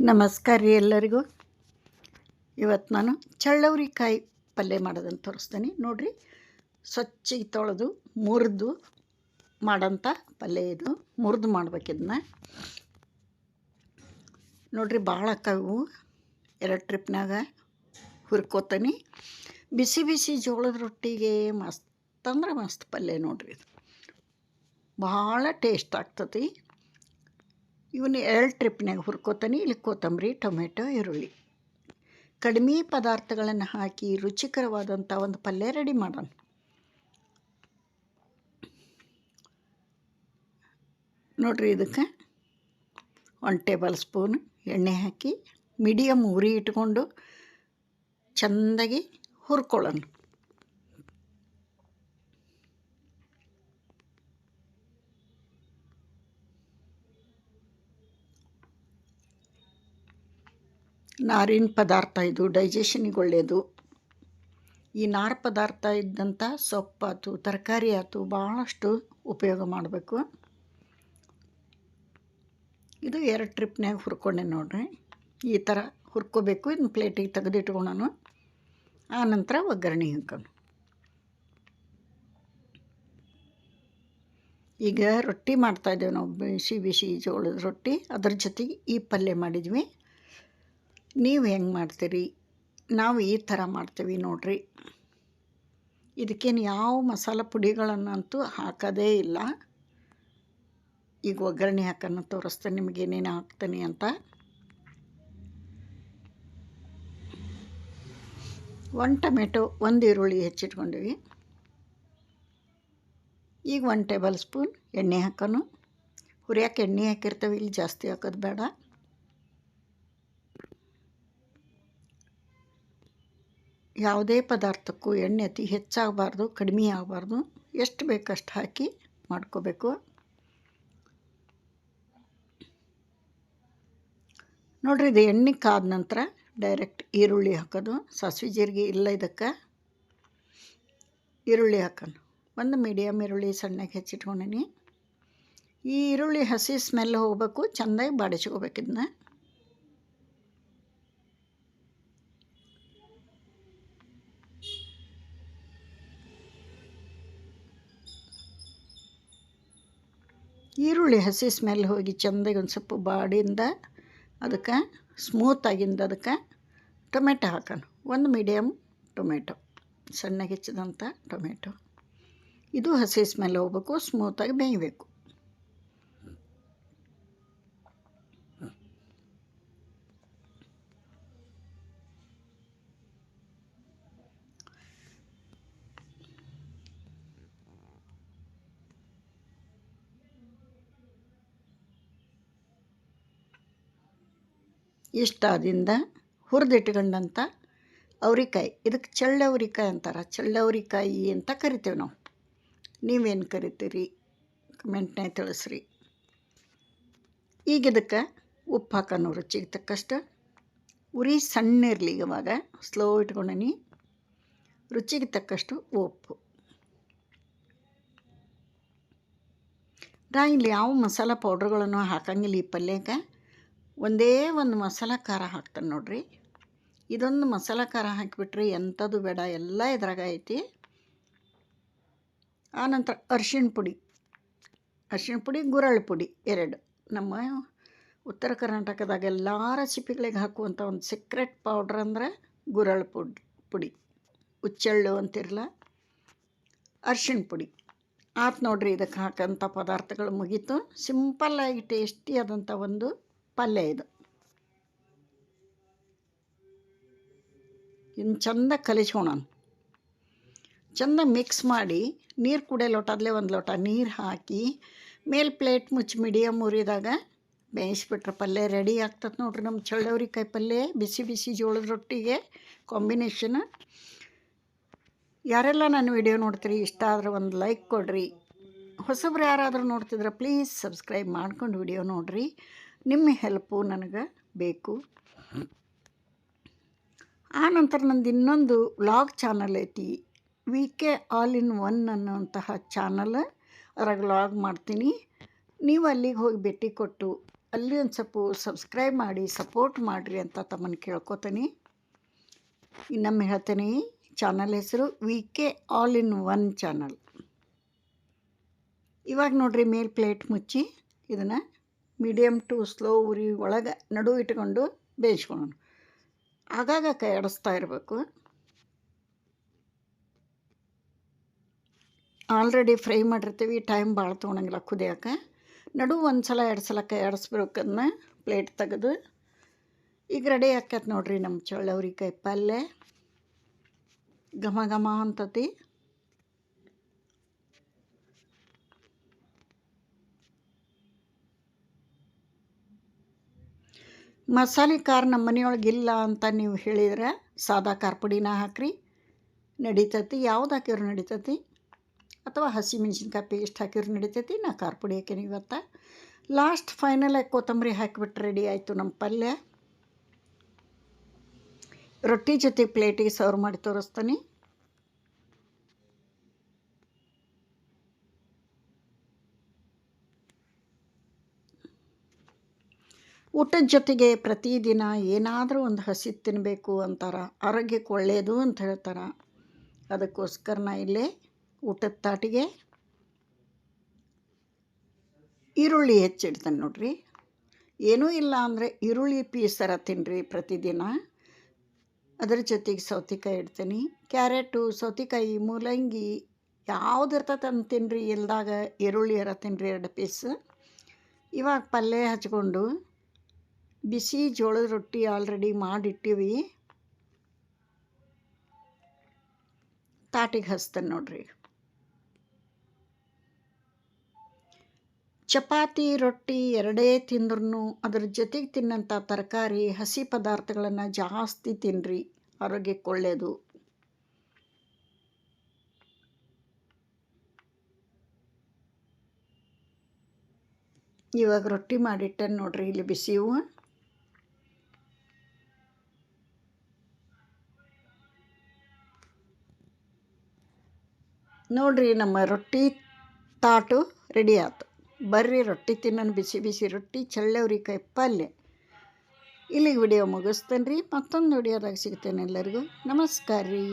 ನಮಸ್ಕಾರ ರೀ ಎಲ್ಲರಿಗೂ. ಇವತ್ತು ನಾನು ಚಳ್ಳವ್ರಿಕಾಯಿ ಪಲ್ಯ ಮಾಡೋದನ್ನು ತೋರಿಸ್ತೀನಿ ನೋಡಿರಿ. ಸ್ವಚ್ಛಗೆ ತೊಳೆದು ಮುರಿದು ಮಾಡೋಂಥ ಪಲ್ಯ ಇದು. ಮುರಿದು ಮಾಡ್ಬೇಕಿದನ್ನ ನೋಡಿರಿ. ಭಾಳ ಅಕ್ಕವು 2 ಟ್ರಿಪ್ನಾಗ ಹುರ್ಕೋತೀನಿ. ಬಿಸಿ ಬಿಸಿ ಜೋಳದ ರೊಟ್ಟಿಗೆ ಮಸ್ತ್ ಅಂದ್ರೆ ಮಸ್ತ್ ಪಲ್ಯ ನೋಡಿರಿ. ಇದು ಭಾಳ ಟೇಸ್ಟ್ ಆಗ್ತತಿ. ಇವನ್ನ 2 ಟ್ರಿಪ್ನಾಗ ಹುರ್ಕೋತೀನಿ. ಇಲ್ಲಿ ಕೊತ್ತಂಬರಿ, ಟೊಮೆಟೊ, ಈರುಳ್ಳಿ ಕಡಿಮೆ ಪದಾರ್ಥಗಳನ್ನು ಹಾಕಿ ರುಚಿಕರವಾದಂಥ ಒಂದು ಪಲ್ಯ ರೆಡಿ ಮಾಡೋಣ. ನೋಡಿರಿ, ಇದಕ್ಕೆ 1 ಟೇಬಲ್ ಸ್ಪೂನ್ ಎಣ್ಣೆ ಹಾಕಿ ಮೀಡಿಯಮ್ ಉರಿ ಇಟ್ಕೊಂಡು ಚೆಂದಾಗಿ ಹುರ್ಕೊಳ್ಳೋಣ. ನಾರಿನ ಪದಾರ್ಥ ಇದು, ಡೈಜೆಷನಿಗೆ ಒಳ್ಳೆಯದು. ಈ ನಾರು ಪದಾರ್ಥ ಇದ್ದಂಥ ಸೊಪ್ಪಾಯ್ತು, ತರಕಾರಿ ಆಯ್ತು, ಭಾಳಷ್ಟು ಉಪಯೋಗ ಮಾಡಬೇಕು. ಇದು 2 ಟ್ರಿಪ್ನಾಗ ಹುರ್ಕೊಂಡೆ ನೋಡ್ರಿ. ಈ ಥರ ಹುರ್ಕೋಬೇಕು. ಇದನ್ನ ಪ್ಲೇಟಿಗೆ ತೆಗೆದಿಟ್ಕೊಳ್ಳೋಣ. ಆನಂತರ ಒಗ್ಗರಣೆ ಹಾಕೋಣ. ಈಗ ರೊಟ್ಟಿ ಮಾಡ್ತಾಯಿದ್ದೇವೆ ನಾವು, ಬಿಸಿ ಬಿಸಿ ಜೋಳದ ರೊಟ್ಟಿ. ಅದ್ರ ಜೊತೆಗೆ ಈ ಪಲ್ಯ ಮಾಡಿದ್ವಿ. ನೀವು ಹೆಂಗೆ ಮಾಡ್ತೀರಿ? ನಾವು ಈ ಥರ ಮಾಡ್ತೀವಿ ನೋಡ್ರಿ. ಇದಕ್ಕೇನು ಯಾವ ಮಸಾಲೆ ಪುಡಿಗಳನ್ನಂತೂ ಹಾಕೋದೇ ಇಲ್ಲ. ಈಗ ಒಗ್ಗರಣೆ ಹಾಕೋಣ ತೋರಿಸ್ತೇನೆ ನಿಮಗೆ ಏನೇನು ಹಾಕ್ತೀನಿ ಅಂತ. 1 ಟೊಮೆಟೊ, 1 ಈರುಳ್ಳಿ ಹೆಚ್ಚಿಟ್ಕೊಂಡಿವಿ. ಈಗ 1 ಟೇಬಲ್ ಸ್ಪೂನ್ ಎಣ್ಣೆ ಹಾಕೋಣ. ಹುರಿಯೋಕೆ ಎಣ್ಣೆ ಹಾಕಿರ್ತೇವೆ, ಇಲ್ಲಿ ಜಾಸ್ತಿ ಹಾಕೋದು ಬೇಡ. ಯಾವುದೇ ಪದಾರ್ಥಕ್ಕೂ ಎಣ್ಣೆ ಅತಿ ಹೆಚ್ಚಾಗಬಾರ್ದು, ಕಡಿಮೆ ಆಗಬಾರ್ದು. ಎಷ್ಟು ಬೇಕಷ್ಟು ಹಾಕಿ ಮಾಡ್ಕೋಬೇಕು. ನೋಡಿರಿ, ಇದು ಎಣ್ಣೆ ಕಾದ ನಂತರ ಡೈರೆಕ್ಟ್ ಈರುಳ್ಳಿ ಹಾಕೋದು. ಸಾಸಿವೆ ಜೀರಿಗೆ ಇಲ್ಲ ಇದಕ್ಕೆ. ಈರುಳ್ಳಿ ಹಾಕೋಣ. 1 ಮೀಡಿಯಮ್ ಈರುಳ್ಳಿ ಸಣ್ಣಗೆ ಹೆಚ್ಚಿಟ್ಕೊಂಡೀನಿ. ಈ ಈರುಳ್ಳಿ ಹಸಿ ಸ್ಮೆಲ್ ಹೋಗಬೇಕು, ಚೆಂದಾಗಿ ಬಾಡಿಸ್ಕೋಬೇಕು ಇದನ್ನ. ಈರುಳ್ಳಿ ಹಸಿ ಸ್ಮೆಲ್ ಹೋಗಿ ಚೆಂದಾಗಿ ಒಂದು ಸ್ವಲ್ಪ ಬಾಡಿಂದ ಅದಕ್ಕೆ ಸ್ಮೂತಾಗಿಂದ ಅದಕ್ಕೆ ಟೊಮೆಟೊ ಹಾಕೋಣ. 1 ಮೀಡಿಯಮ್ ಟೊಮೆಟೊ, ಸಣ್ಣಗೆ ಹೆಚ್ಚಿದಂಥ ಟೊಮೆಟೊ. ಇದು ಹಸಿ ಸ್ಮೆಲ್ ಹೋಗ್ಬೇಕು, ಸ್ಮೂತಾಗಿ ಬೇಯಬೇಕು. ಇಷ್ಟಾದಿಂದ ಹುರಿದಿಟ್ಕೊಂಡಂಥ ಅವ್ರಿಕಾಯಿ, ಇದಕ್ಕೆ ಚಳ್ಳವ್ರಿಕಾಯಿ ಅಂತಾರೆ. ಚಳ್ಳವ್ರಿಕಾಯಿ ಅಂತ ಕರಿತೇವೆ ನಾವು. ನೀವೇನು ಕರಿತೀರಿ ಕಮೆಂಟ್ನಾಗ ತಿಳಿಸ್ರಿ. ಈಗ ಇದಕ್ಕೆ ಉಪ್ಪು ಹಾಕೋಣ ರುಚಿಗೆ ತಕ್ಕಷ್ಟು. ಉರಿ ಸಣ್ಣ ಇರಲಿ, ಇವಾಗ ಸ್ಲೋ ಇಟ್ಕೊಂಡೀನಿ. ರುಚಿಗೆ ತಕ್ಕಷ್ಟು ಉಪ್ಪು. ನಾ ಇಲ್ಲಿ ಯಾವ ಮಸಾಲ ಪೌಡ್ರ್ಗಳನ್ನು ಹಾಕಂಗಿಲ್ಲ ಈ ಪಲ್ಯಕ್ಕೆ. ಒಂದೇ ಒಂದು ಮಸಾಲ ಖಾರ ಹಾಕ್ತಾನೆ ನೋಡ್ರಿ. ಇದೊಂದು ಮಸಾಲ ಖಾರ ಹಾಕಿಬಿಟ್ರಿ ಎಂಥದ್ದು ಬೇಡ, ಎಲ್ಲ ಇದ್ರಾಗ ಐತಿ. ಆನಂತರ ಅರ್ಶಿಣ ಪುಡಿ, ಗುರಳ್ ಪುಡಿ 2. ನಮ್ಮ ಉತ್ತರ ಕರ್ನಾಟಕದಾಗ ಎಲ್ಲ ರೆಸಿಪಿಗಳಿಗೆ ಹಾಕುವಂಥ ಒಂದು ಸೀಕ್ರೆಟ್ ಪೌಡ್ರ್ ಅಂದರೆ ಗುರಳ್ ಪುಡಿ, ಹುಚ್ಚೆಳ್ಳು ಅಂತಿರಲ್ಲ, ಅರ್ಶಿಣ ಪುಡಿ ಆತು ನೋಡ್ರಿ. ಇದಕ್ಕೆ ಹಾಕೋಂಥ ಪದಾರ್ಥಗಳು ಮುಗೀತು. ಸಿಂಪಲ್ಲಾಗಿ ಟೇಸ್ಟಿ ಆದಂಥ ಒಂದು ಪಲ್ಯ ಇದು. ಇನ್ನು ಚೆಂದ ಕಲಿಸ್ಕೊಳೋಣ. ಚೆಂದ ಮಿಕ್ಸ್ ಮಾಡಿ ನೀರು ಕುಡಿಯೋ ಲೋಟದಲ್ಲೇ 1 ಲೋಟ ನೀರು ಹಾಕಿ ಮೇಲೆ ಪ್ಲೇಟ್ ಮುಚ್ಚಿ ಮೀಡಿಯಮ್ ಉರಿದಾಗ ಬೇಯಿಸ್ಬಿಟ್ರೆ ಪಲ್ಯ ರೆಡಿ ಆಗ್ತದೆ ನೋಡ್ರಿ. ನಮ್ಮ ಚಳ್ಳವ್ರಿಕಾಯಿ ಪಲ್ಯ ಬಿಸಿ ಬಿಸಿ ಜೋಳದ ರೊಟ್ಟಿಗೆ ಕಾಂಬಿನೇಷನ್. ಯಾರೆಲ್ಲ ನನ್ನ ವಿಡಿಯೋ ನೋಡ್ತೀರಿ, ಇಷ್ಟ ಆದ್ರೆ ಒಂದು ಲೈಕ್ ಕೊಡ್ರಿ. ಹೊಸಬ್ರು ಯಾರಾದರೂ ನೋಡ್ತಿದ್ರೆ ಪ್ಲೀಸ್ ಸಬ್ಸ್ಕ್ರೈಬ್ ಮಾಡ್ಕೊಂಡು ವಿಡಿಯೋ ನೋಡ್ರಿ. ನಿಮ್ಮ ಹೆಲ್ಪು ನನಗೆ ಬೇಕು. ಆನಂತರ ನಂದು ಇನ್ನೊಂದು ವ್ಲಾಗ್ ಚಾನಲ್ ಐತಿ, VK All in One ಅನ್ನುವಂತಹ ಚಾನಲ್. ಅದ್ರಾಗ ವ್ಲಾಗ್ ಮಾಡ್ತೀನಿ. ನೀವು ಅಲ್ಲಿಗೆ ಹೋಗಿ ಭೇಟಿ ಕೊಟ್ಟು ಅಲ್ಲಿ ಒಂದು ಸ್ವಲ್ಪ ಸಬ್ಸ್ಕ್ರೈಬ್ ಮಾಡಿ ಸಪೋರ್ಟ್ ಮಾಡಿರಿ ಅಂತ ತಮ್ಮನ್ನು ಕೇಳ್ಕೊತೀನಿ. ಇನ್ನೊಮ್ಮೆ ಹೇಳ್ತೀನಿ, ಚಾನಲ್ ಹೆಸರು VK all in one channel. ಇವಾಗ ನೋಡಿರಿ, ಮೇಲ್ ಪ್ಲೇಟ್ ಮುಚ್ಚಿ ಇದನ್ನು ಮೀಡಿಯಮ್ ಟು ಸ್ಲೋ ಉರಿ ಒಳಗೆ ನಡು ಇಟ್ಕೊಂಡು ಬೇಯಿಸ್ಕೊಳ್ಳೋಣ. ಆಗಾಗ ಕೈ ಆಡಿಸ್ತಾ ಇರಬೇಕು. ಆಲ್ರೆಡಿ ಫ್ರೈ ಮಾಡಿರ್ತೀವಿ, ಟೈಮ್ ಭಾಳ ತೊಗೊಳಂಗಿಲ್ಲ ಕುದಿಯೋಕೆ. ನಡು ಒಂದು ಸಲ 2 ಸಲ ಕೈ ಆಡಿಸ್ಬೇಕು. ಅದನ್ನ ಪ್ಲೇಟ್ ತೆಗೆದು ಈಗ ರೆಡಿ ಆಕೈತೆ ನೋಡಿರಿ ನಮ್ಮ ಚಳ್ಳವ್ರಿಕಾಯಿ ಪಲ್ಯ. ಘಮ ಘಮ ಅಂತತಿ. ಮಸಾಲೆ ಖಾರ ನಮ್ಮ ಮನೆಯೊಳಗಿಲ್ಲ ಅಂತ ನೀವು ಹೇಳಿದ್ರೆ ಸಾದಾ ಖಾರ ಪುಡಿನ ಹಾಕ್ರಿ, ನಡೀತೈತಿ. ಯಾವ್ದು ಹಾಕಿದ್ರು ನಡೀತೈತಿ, ಅಥವಾ ಹಸಿಮೆಣ್ಸಿನ್ಕಾಯಿ ಪೇಸ್ಟ್ ಹಾಕಿದ್ರು ನಡೀತೈತಿ. ನಾ ಖಾರ ಪುಡಿ ಹಾಕೀನಿ ಇವತ್ತು. ಲಾಸ್ಟ್ ಫೈನಲಾಗಿ ಕೊತ್ತಂಬರಿ ಹಾಕಿಬಿಟ್ಟು ರೆಡಿ ಆಯಿತು ನಮ್ಮ ಪಲ್ಯ. ರೊಟ್ಟಿ ಜೊತೆ ಪ್ಲೇಟಿಗೆ ಸರ್ವ್ ಮಾಡಿ ತೋರಿಸ್ತೀನಿ. ಊಟದ ಜೊತೆಗೆ ಪ್ರತಿದಿನ ಏನಾದರೂ ಒಂದು ಹಸಿ ತಿನ್ನಬೇಕು ಅಂತಾರೆ, ಆರೋಗ್ಯಕ್ಕೆ ಒಳ್ಳೆಯದು ಅಂತ ಹೇಳ್ತಾರೆ. ಅದಕ್ಕೋಸ್ಕರ ನಾ ಇಲ್ಲೇ ಊಟದ ತಾಟಿಗೆ ಈರುಳ್ಳಿ ಹೆಚ್ಚಿಡ್ತೇನೆ ನೋಡ್ರಿ. ಏನೂ ಇಲ್ಲ ಅಂದರೆ ಈರುಳ್ಳಿ ಪೀಸರ ತಿನ್ನಿರಿ ಪ್ರತಿದಿನ. ಅದರ ಜೊತೆಗೆ ಸೌತೆಕಾಯಿ ಇಡ್ತೀನಿ, ಕ್ಯಾರೆಟು, ಸೌತೆಕಾಯಿ, ಮೂಲಂಗಿ ಯಾವ್ದು ಇರ್ತೈತೆ ಅಂತ ತಿನ್ನಿರಿ. ಇಲ್ದಾಗ ಈರುಳ್ಳಿ ತಿನ್ನಿರಿ 2 ಪೀಸ್. ಇವಾಗ ಪಲ್ಯ ಹಚ್ಕೊಂಡು ಬಿಸಿ ಜೋಳದ ರೊಟ್ಟಿ ಆಲ್ರೆಡಿ ಮಾಡಿಟ್ಟಿವಿ, ತಾಟಿಗೆ ಹಚ್ತೇನೆ ನೋಡ್ರಿ. ಚಪಾತಿ ರೊಟ್ಟಿ ಎರಡೇ ತಿಂದ್ರೂ ಅದ್ರ ಜೊತೆಗೆ ತಿನ್ನಂಥ ತರಕಾರಿ ಹಸಿ ಪದಾರ್ಥಗಳನ್ನು ಜಾಸ್ತಿ ತಿನ್ನಿರಿ, ಆರೋಗ್ಯಕ್ಕೆ ಒಳ್ಳೆಯದು. ಇವಾಗ ರೊಟ್ಟಿ ಮಾಡಿಟ್ಟೇನೆ ನೋಡ್ರಿ, ಇಲ್ಲಿ ಬಿಸಿವು. ನೋಡ್ರಿ, ನಮ್ಮ ರೊಟ್ಟಿ ತಾಟು ರೆಡಿ ಆಯ್ತು. ಬರ್ರಿ ರೊಟ್ಟಿ ತಿನ್ನೋಣ, ಬಿಸಿ ಬಿಸಿ ರೊಟ್ಟಿ ಚಳ್ಳವ್ರಿಕಾಯಿ ಪಲ್ಯ. ಇಲ್ಲಿಗೆ ವಿಡಿಯೋ ಮುಗಿಸ್ತೇನೆ ರೀ. ಮತ್ತೊಂದು ವಿಡಿಯೋದಾಗ ಸಿಗ್ತೇನೆ. ಎಲ್ಲರಿಗೂ ನಮಸ್ಕಾರ ರೀ.